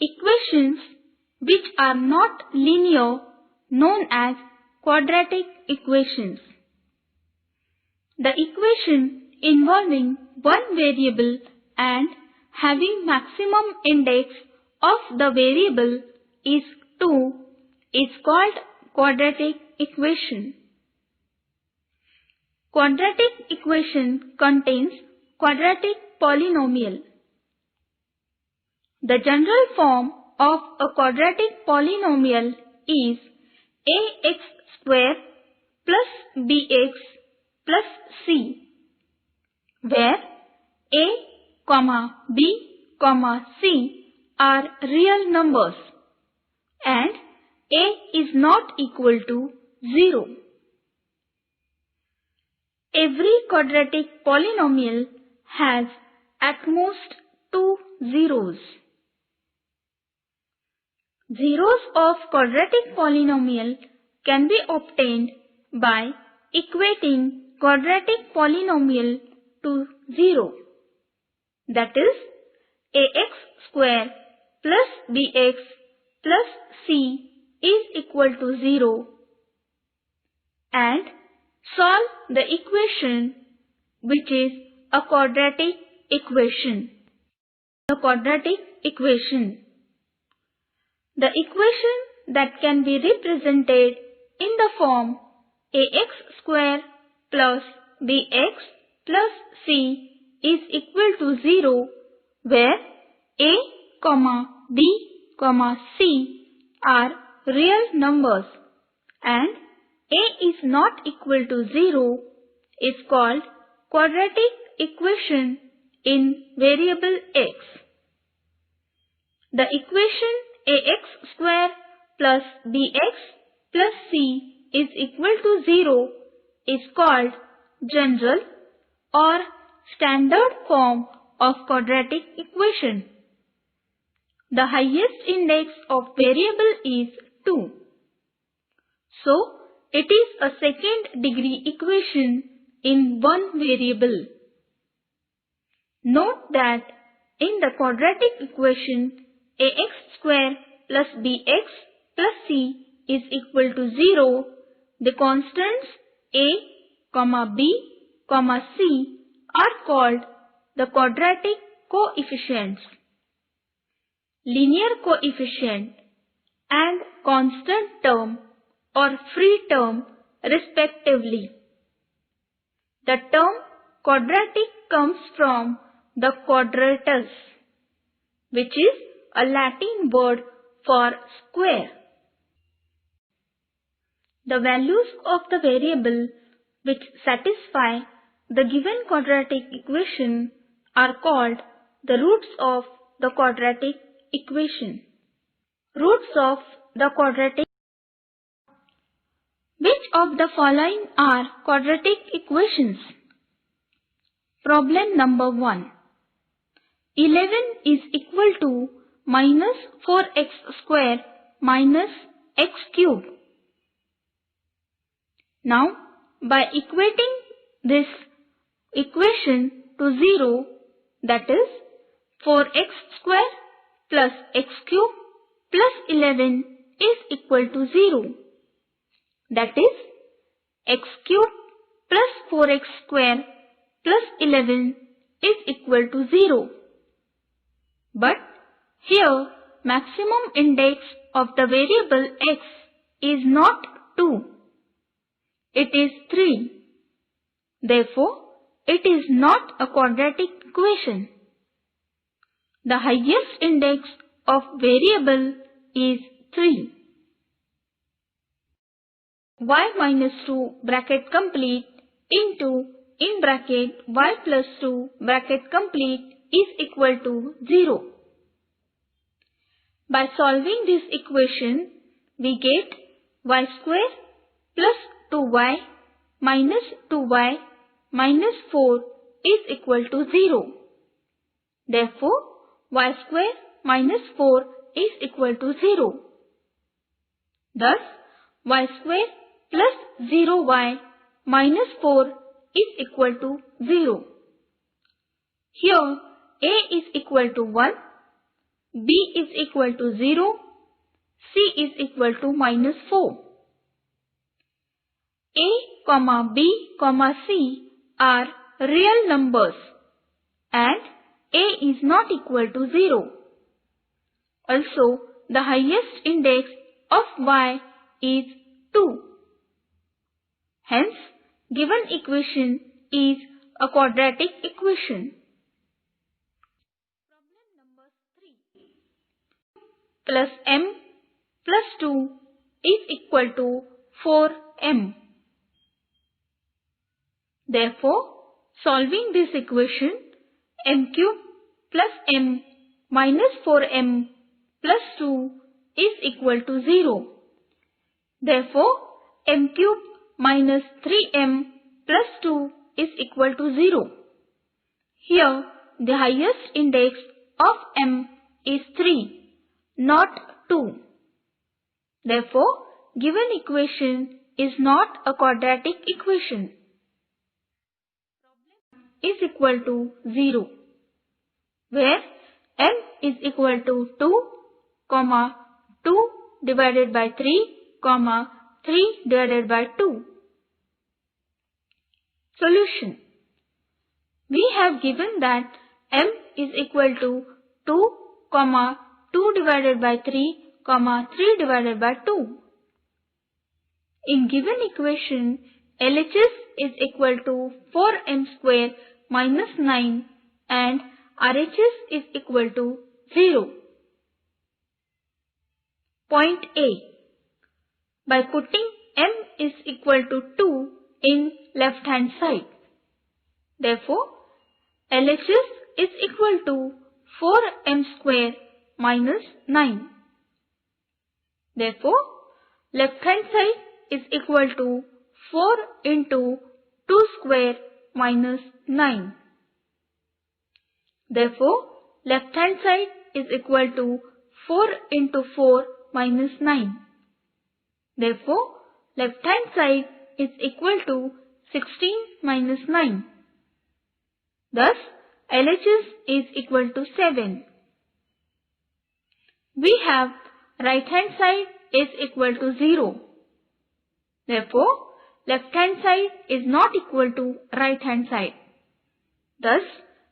Equations which are not linear known as quadratic equations. The equation involving one variable and having maximum index of the variable is 2 is called quadratic equation. Quadratic equation contains quadratic polynomial. The general form of a quadratic polynomial is ax square plus bx plus c, where a, b, c are real numbers and a is not equal to 0. Every quadratic polynomial has at most 2 zeros. Zeros of quadratic polynomial can be obtained by equating quadratic polynomial to 0. That is, ax square plus bx plus c is equal to 0, and solve the equation which is a quadratic equation. The quadratic equation. The equation that can be represented in the form ax square plus bx plus c is equal to 0, where a, b, c are real numbers and a is not equal to 0 is called quadratic equation in variable x. The equation ax square plus bx plus c is equal to 0 is called general or standard form of quadratic equation. The highest index of variable is 2. So, it is a second degree equation in one variable. Note that in the quadratic equation, ax square plus bx plus c is equal to 0, the constants a, b, c are called the quadratic coefficients, linear coefficient and constant term or free term respectively. The term quadratic comes from the quadratus, which is a Latin word for square. The values of the variable which satisfy the given quadratic equation are called the roots of the quadratic equation. Roots of the quadratic. Which of the following are quadratic equations? Problem number 1. 11 is equal to minus 4x square minus x cube. Now, by equating this equation to 0, that is 4x square plus x cube plus 11 is equal to 0. That is, x cube plus 4x square plus 11 is equal to 0. But here maximum index of the variable x is not 2. It is 3. Therefore, it is not a quadratic equation. The highest index of variable is 3. Y minus 2 bracket complete into in bracket y plus 2 bracket complete is equal to 0. By solving this equation, we get y square plus 2y minus 2y minus 4 is equal to 0. Therefore, y square minus 4 is equal to 0. Thus, y square plus 0y minus 4 is equal to 0. Here, a is equal to 1, b is equal to 0, c is equal to -4. A, B, C are real numbers and a is not equal to 0. Also, the highest index of y is 2. Hence, given equation is a quadratic equation. Problem number 3. Plus m plus 2 is equal to 4m. Therefore, solving this equation, m cube plus m minus 4m plus 2 is equal to 0. Therefore, m cube minus 3m plus 2 is equal to 0. Here, the highest index of m is 3, not 2. Therefore, given equation is not a quadratic equation. Is equal to 0, where m is equal to 2, 2 divided by 3, 3 divided by 2. Solution. We have given that m is equal to 2, 2 divided by 3, 3 divided by 2. In given equation, LHS is equal to 4m square minus 9 and RHS is equal to 0. Point A. By putting m is equal to 2 in left hand side. Therefore, LHS is equal to 4m square minus 9. Therefore, left hand side is equal to 4 into 2 square minus 9. Therefore, left hand side is equal to 4 into 4 minus 9. Therefore, left hand side is equal to 16 minus 9. Thus, LHS is equal to 7. We have right hand side is equal to 0. Therefore, left hand side is not equal to right hand side. Thus,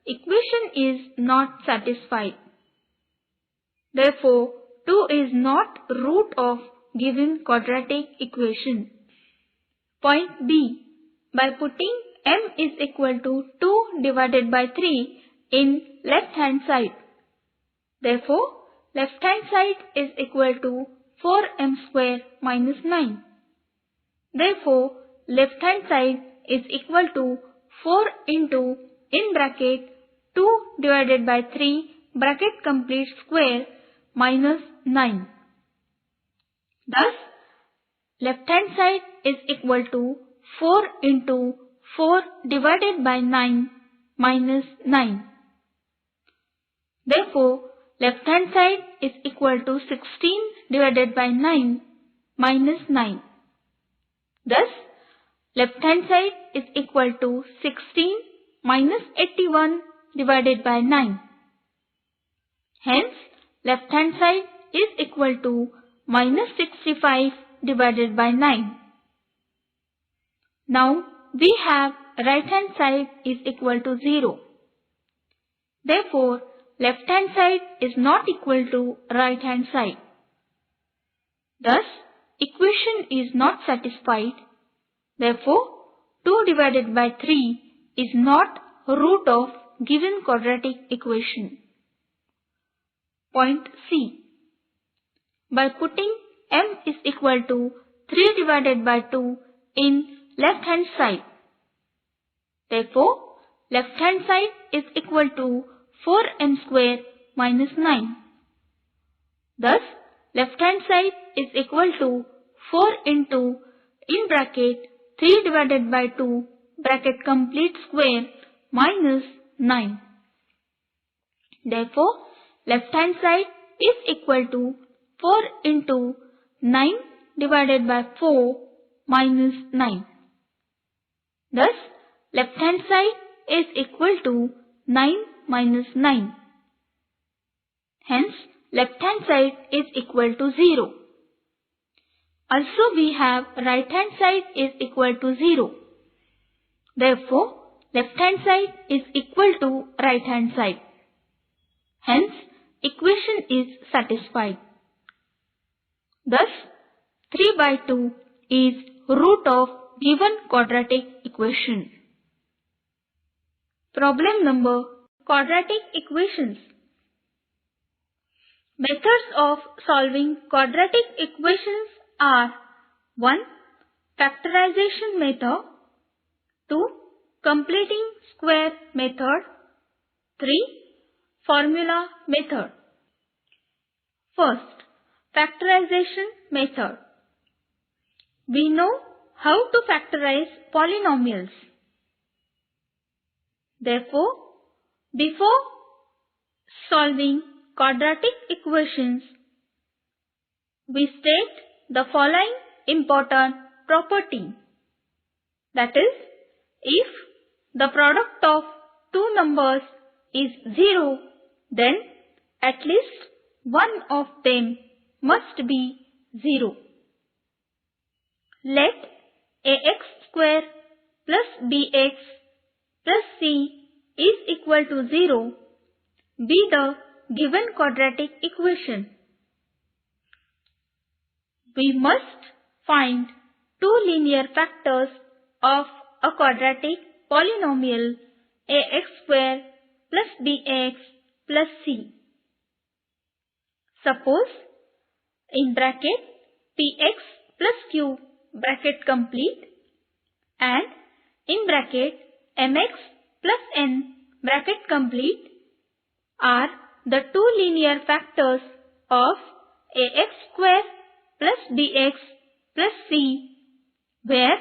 equation is not satisfied. Therefore, 2 is not root of given quadratic equation. Point B. By putting m is equal to 2 divided by 3 in left hand side. Therefore, left hand side is equal to 4m square minus 9. Therefore, left hand side is equal to 4 into in bracket 2 divided by 3 bracket complete square minus 9. Thus, left hand side is equal to 4 into 4 divided by 9 minus 9. Therefore, left hand side is equal to 16 divided by 9 minus 9. Thus, left hand side is equal to 16 minus 81 divided by 9. Hence, left hand side is equal to minus 65 divided by 9. Now, we have right hand side is equal to 0. Therefore, left hand side is not equal to right hand side. Thus, equation is not satisfied. Therefore, 2 divided by 3 is not root of given quadratic equation. Point C. By putting m is equal to 3 divided by 2 in left hand side. Therefore, left hand side is equal to 4m square minus 9. Thus, left hand side is equal to 4 into in bracket 3 divided by 2 bracket complete square minus 9. Therefore, left hand side is equal to 4 into 9 divided by 4 minus 9. Thus, left hand side is equal to 9 minus 9. Hence, left hand side is equal to 0. Also we have right hand side is equal to 0. Therefore, left hand side is equal to right hand side. Hence, equation is satisfied. Thus, 3 by 2 is root of given quadratic equation. Problem number quadratic equations. Methods of solving quadratic equations are 1. Factorization method, 2. Completing square method, 3. Formula method. First, factorization method. We know how to factorize polynomials. Therefore, before solving quadratic equations, we state the following important property. That is, if the product of two numbers is 0, then at least one of them must be 0. Let ax square plus bx plus c is equal to 0 be the given quadratic equation. We must find two linear factors of a quadratic polynomial ax square plus bx plus c. Suppose in bracket px plus q bracket complete and in bracket mx plus n bracket complete are the two linear factors of ax square plus bx plus c, where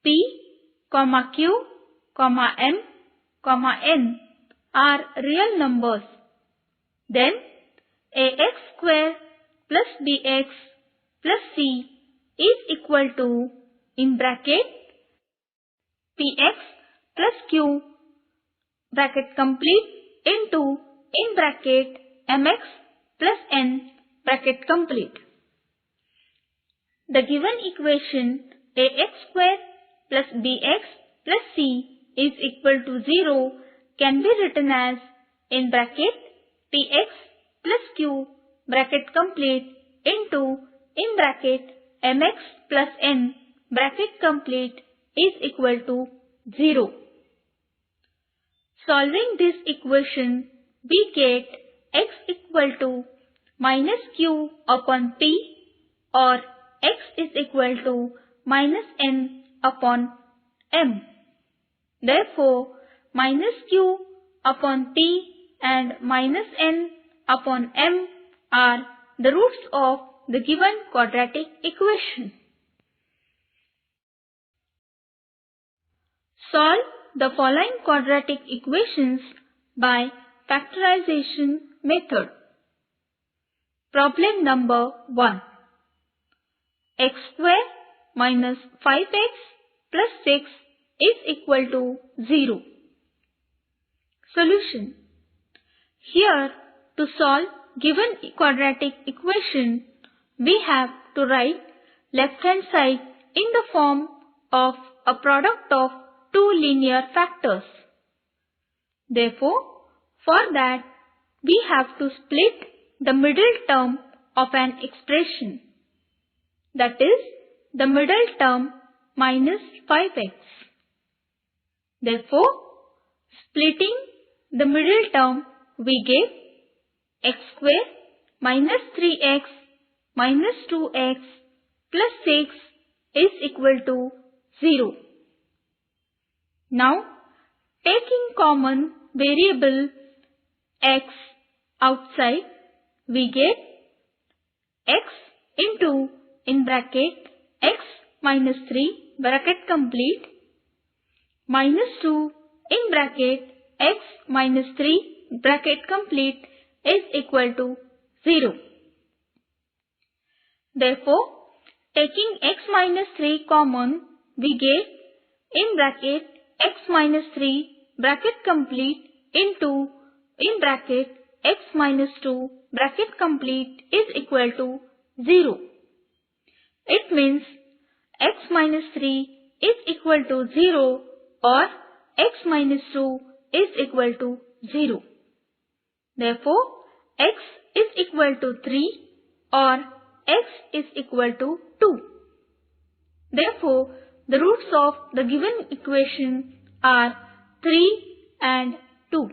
p, q, m, n are real numbers. Then ax square plus bx plus c is equal to in bracket px plus q bracket complete into in bracket mx plus n bracket complete. The given equation ax square plus bx plus c is equal to 0 can be written as in bracket px plus q bracket complete into in bracket mx plus n bracket complete is equal to 0. Solving this equation, we get x equal to minus q upon p or x is equal to minus n upon m. Therefore, minus q upon p and minus n upon m are the roots of the given quadratic equation. Solve the following quadratic equations by factorization method. Problem number 1. X square minus 5x plus 6 is equal to 0. Solution. Here, to solve given quadratic equation, we have to write left hand side in the form of a product of two linear factors. Therefore, for that, we have to split the middle term of an expression. That is, the middle term minus 5x. Therefore, splitting the middle term, we get x square minus 3x minus 2x plus 6 is equal to 0. Now, taking common variable x outside, we get x into in bracket x minus 3 bracket complete minus 2 in bracket x minus 3 bracket complete is equal to 0. Therefore, taking x minus 3 common, we get in bracket x minus 3 bracket complete into in bracket x minus 2 bracket complete is equal to 0. It means x minus 3 is equal to 0 or x minus 2 is equal to 0. Therefore, x is equal to 3 or x is equal to 2. Therefore, the roots of the given equation are 3 and 2.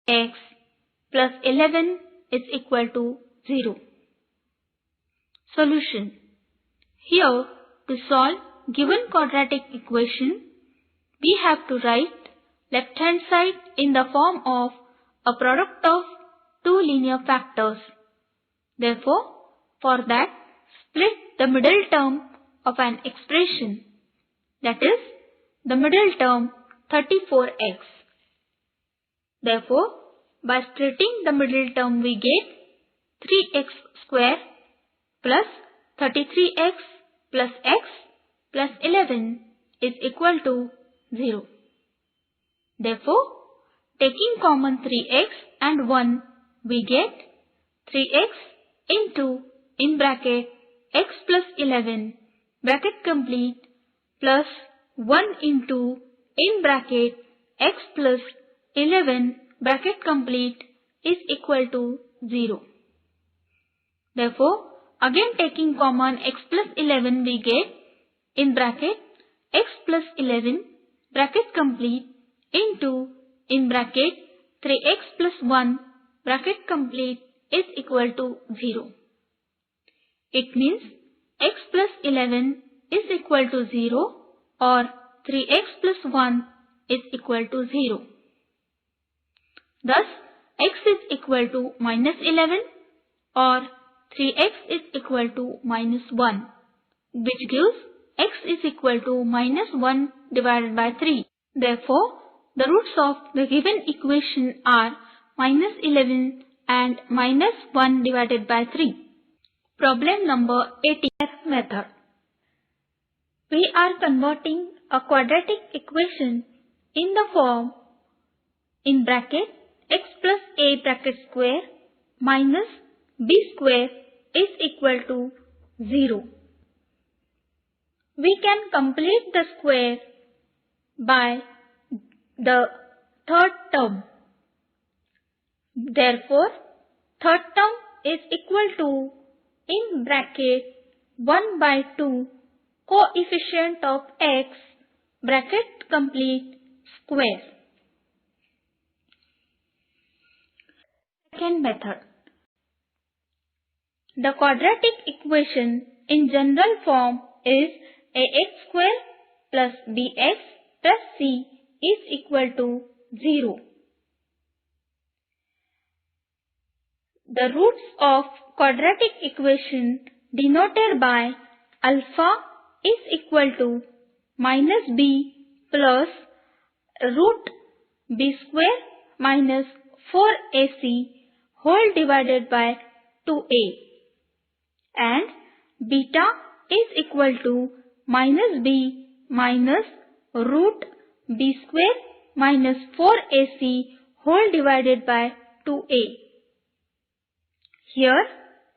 X plus 11 is equal to 0. Solution. Here, to solve given quadratic equation, we have to write left hand side in the form of a product of two linear factors. Therefore, for that, split the middle term of an expression, that is, the middle term 34x. Therefore, by splitting the middle term we get 3x square plus 33x plus x plus 11 is equal to 0. Therefore, taking common 3x and 1, we get 3x into in bracket x plus 11 bracket complete plus 1 into in bracket x plus 11 bracket complete is equal to 0. Therefore, again taking common x plus 11 we get in bracket x plus 11 bracket complete into in bracket 3x plus 1 bracket complete is equal to 0. It means x plus 11 is equal to 0 or 3x plus 1 is equal to 0. Thus, x is equal to minus 11 or 3x is equal to minus 1, which gives x is equal to minus 1 divided by 3. Therefore, the roots of the given equation are minus 11 and minus 1 divided by 3. Problem number 18. Method. We are converting a quadratic equation in the form in bracket x plus a bracket square minus b square is equal to 0. We can complete the square by the third term. Therefore, third term is equal to in bracket 1 by 2 coefficient of x bracket complete square. Second method. The quadratic equation in general form is ax square plus bx plus c is equal to 0. The roots of quadratic equation denoted by alpha is equal to minus b plus root b square minus 4ac whole divided by 2a, and beta is equal to minus b minus root b square minus 4ac whole divided by 2a. Here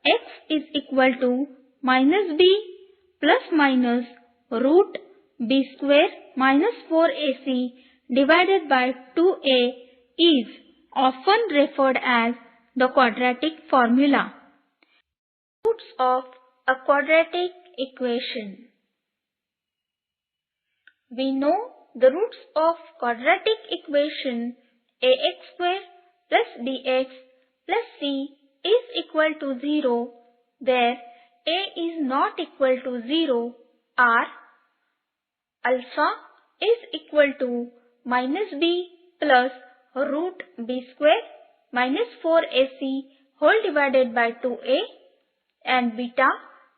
x is equal to minus b plus minus root b square minus 4ac divided by 2a is often referred as the quadratic formula. Roots of a quadratic equation. We know the roots of quadratic equation ax square plus bx plus c is equal to 0 where a is not equal to 0 are alpha is equal to minus b plus root b square minus 4ac whole divided by 2a, and beta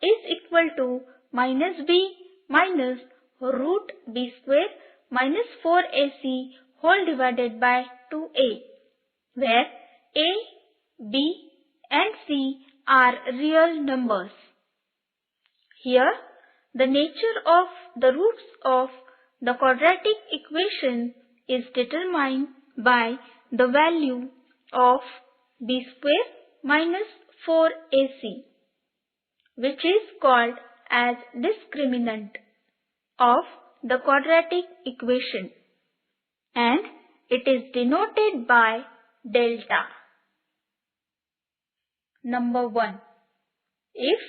is equal to minus b minus root b square minus 4ac whole divided by 2a, where a, b and c are real numbers. Here, the nature of the roots of the quadratic equation is determined by the value of b square minus 4ac, which is called as discriminant of the quadratic equation, and it is denoted by delta. Number 1. If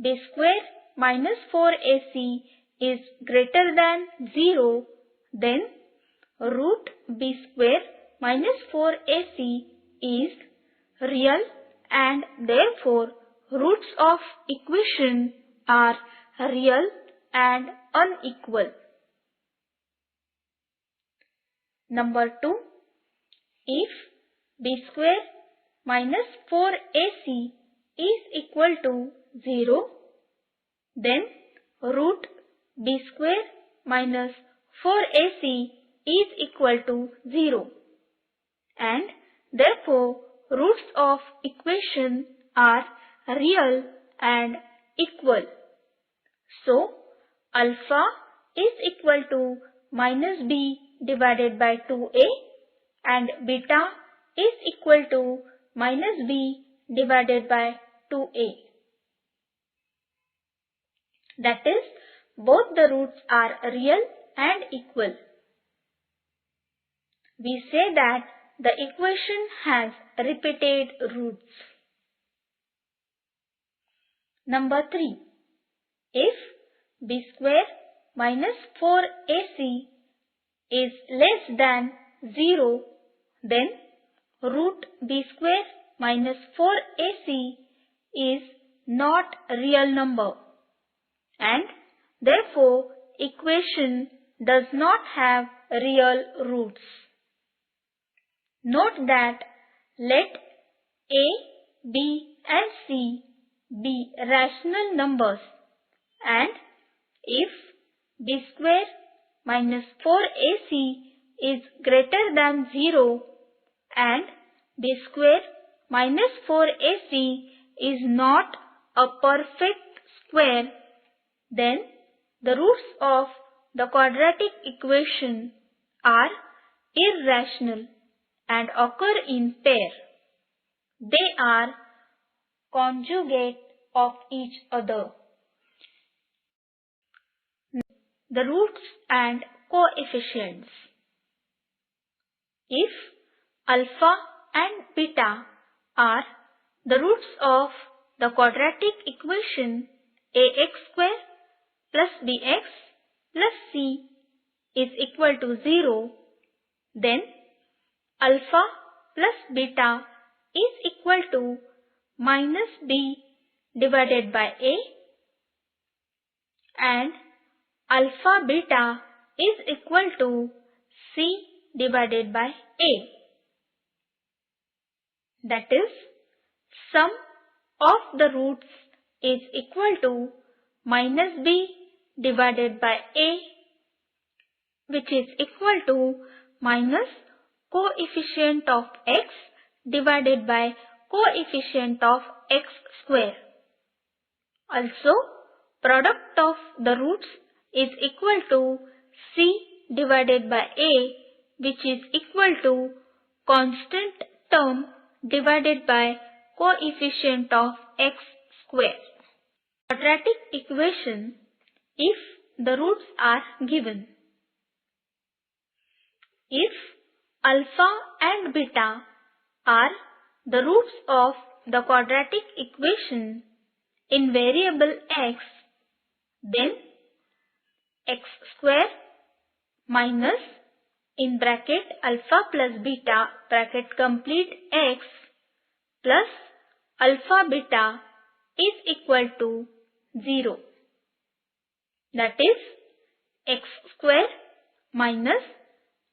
b square minus 4ac is greater than 0, then root b square minus 4ac is real and therefore roots of equation are real and unequal. Number 2. If b square minus 4ac is equal to 0, then root b square minus 4ac is equal to 0, and therefore roots of equation are real and equal. So, alpha is equal to minus b divided by 2a and beta is equal to minus b divided by 2a. That is, both the roots are real and equal. We say that the equation has repeated roots. Number 3. If b square minus 4ac is less than 0, then root b square minus 4ac is not a real number, and therefore equation does not have real roots. Note that let a, b and c be rational numbers, and if b square minus 4ac is greater than 0 and b square minus 4ac is not a perfect square, then the roots of the quadratic equation are irrational and occur in pair. They are conjugate of each other. The roots and coefficients. If alpha and beta are the roots of the quadratic equation ax square plus bx plus c is equal to 0, then alpha plus beta is equal to minus b divided by a, and alpha beta is equal to c divided by a. That is, sum of the roots is equal to minus b divided by a, which is equal to minus coefficient of x divided by coefficient of x square. Also, product of the roots is equal to c divided by a, which is equal to constant term divided by coefficient of x square. Quadratic equation if the roots are given. If alpha and beta are the roots of the quadratic equation in variable x, then x square minus in bracket alpha plus beta bracket complete x plus alpha beta is equal to 0. That is, x square minus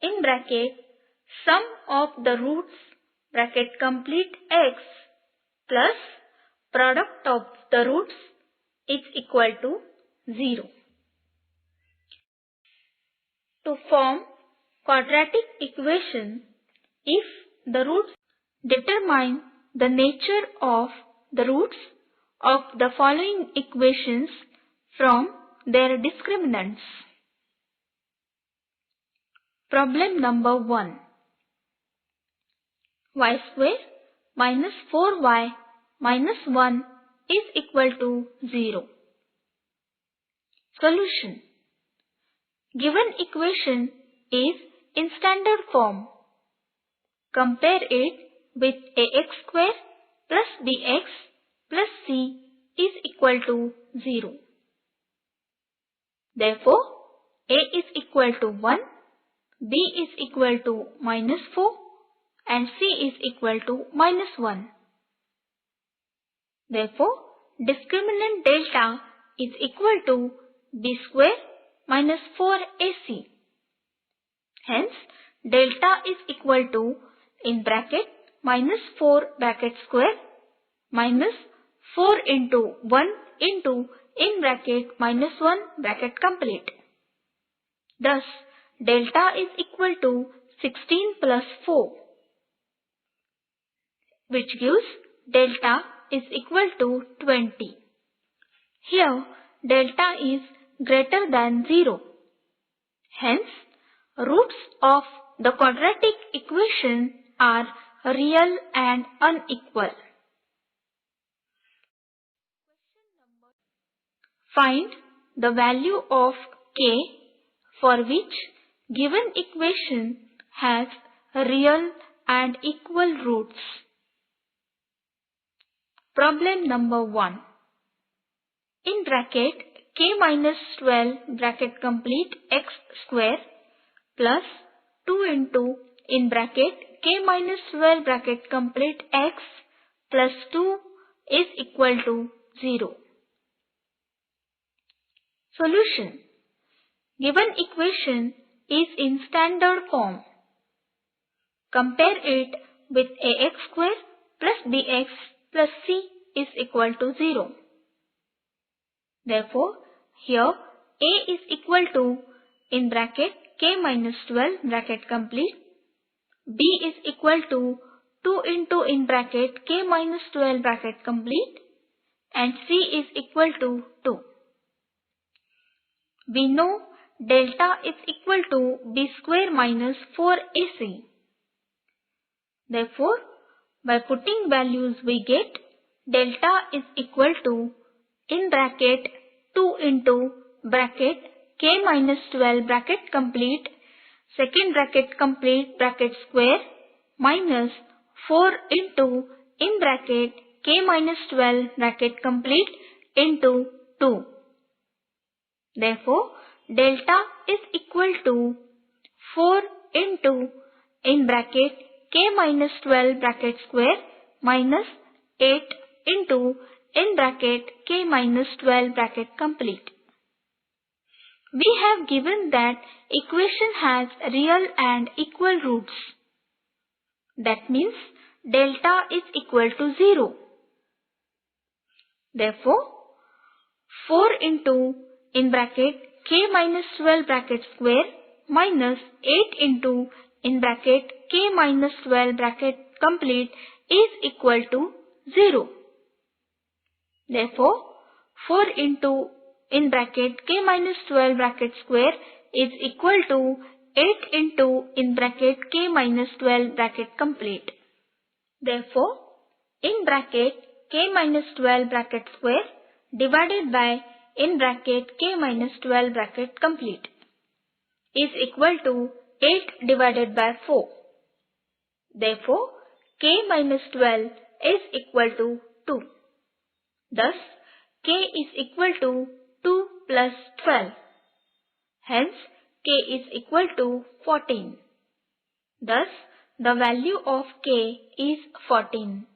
in bracket sum of the roots bracket complete x plus product of the roots is equal to 0. To form quadratic equation, if the roots determine the nature of the roots of the following equations from their discriminants. Problem number 1. y square minus 4y minus 1 is equal to 0. Solution. Given equation is in standard form. Compare it with ax square plus bx plus c is equal to 0. Therefore, a is equal to 1, b is equal to minus 4 and c is equal to minus 1. Therefore, discriminant delta is equal to b square minus 4ac. Hence, delta is equal to in bracket minus 4 bracket square minus 4 into 1 into in bracket minus 1 bracket complete. Thus, delta is equal to 16 plus 4, which gives delta is equal to 20. Here, delta is greater than 0. Hence, roots of the quadratic equation are real and unequal. Find the value of k for which given equation has real and equal roots. Problem number 1. In bracket k minus 12 bracket complete x square plus 2 into in bracket k minus 12 bracket complete x plus 2 is equal to 0. Solution. Given equation is in standard form. Compare it with ax square plus bx plus c is equal to 0. Therefore, here a is equal to in bracket k minus 12 bracket complete, b is equal to 2 into in bracket k minus 12 bracket complete and c is equal to 2. We know delta is equal to b square minus 4ac. Therefore, by putting values we get delta is equal to in bracket 2 into bracket k minus 12 bracket complete second bracket complete bracket square minus 4 into in bracket k minus 12 bracket complete into 2. Therefore, delta is equal to 4 into in bracket k minus 12 bracket square minus 8 into in bracket k minus 12 bracket complete. We have given that equation has real and equal roots. That means delta is equal to 0. Therefore, 4 into in bracket k minus 12 bracket square minus 8 into in bracket k minus 12 bracket complete is equal to 0. Therefore, 4 into in bracket k minus 12 bracket square is equal to 8 into in bracket k minus 12 bracket complete. Therefore, in bracket k minus 12 bracket square divided by in bracket k minus 12 bracket complete is equal to 8 divided by 4. Therefore, k minus 12 is equal to 2. Thus, k is equal to 2 plus 12. Hence, k is equal to 14. Thus, the value of k is 14.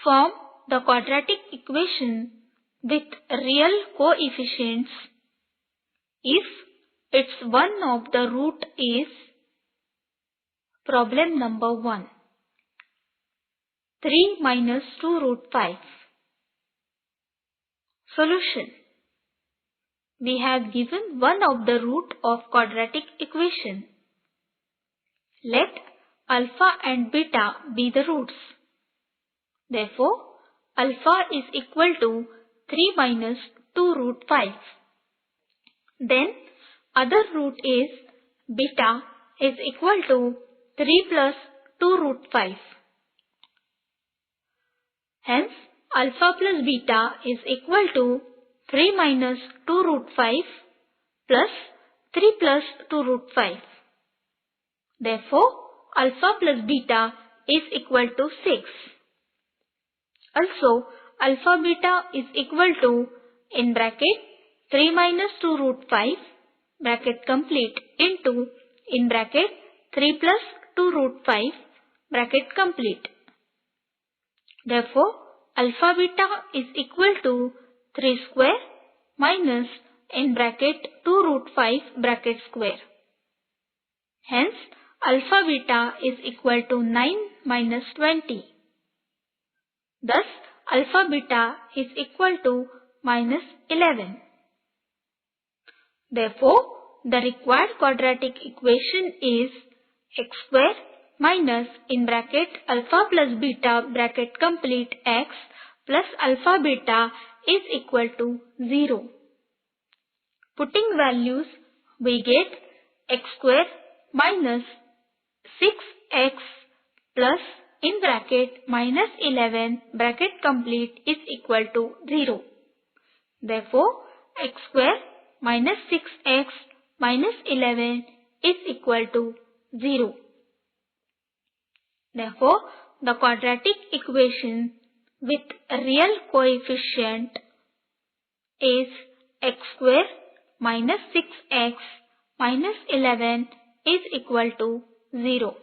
Form the quadratic equation with real coefficients if its one of the root is problem number 1. 3 minus 2 root 5. Solution. We have given one of the root of quadratic equation. Let alpha and beta be the roots. Therefore, alpha is equal to 3 minus 2 root 5. Then, other root is beta is equal to 3 plus 2 root 5. Hence, alpha plus beta is equal to 3 minus 2 root 5 plus 3 plus 2 root 5. Therefore, alpha plus beta is equal to 6. Also, alpha beta is equal to, in bracket, 3 minus 2 root 5, bracket complete, into, in bracket, 3 plus 2 root 5, bracket complete. Therefore, alpha beta is equal to 3 square minus, in bracket, 2 root 5, bracket square. Hence, alpha beta is equal to 9 minus 20. Thus, alpha beta is equal to minus 11. Therefore, the required quadratic equation is x square minus, in bracket, alpha plus beta, bracket complete, x plus alpha beta is equal to 0. Putting values, we get x square minus 6x plus, in bracket, minus 11, bracket complete, is equal to 0. Therefore, x square minus 6x minus 11 is equal to 0. Therefore, the quadratic equation with real coefficient is x square minus 6x minus 11 is equal to 0.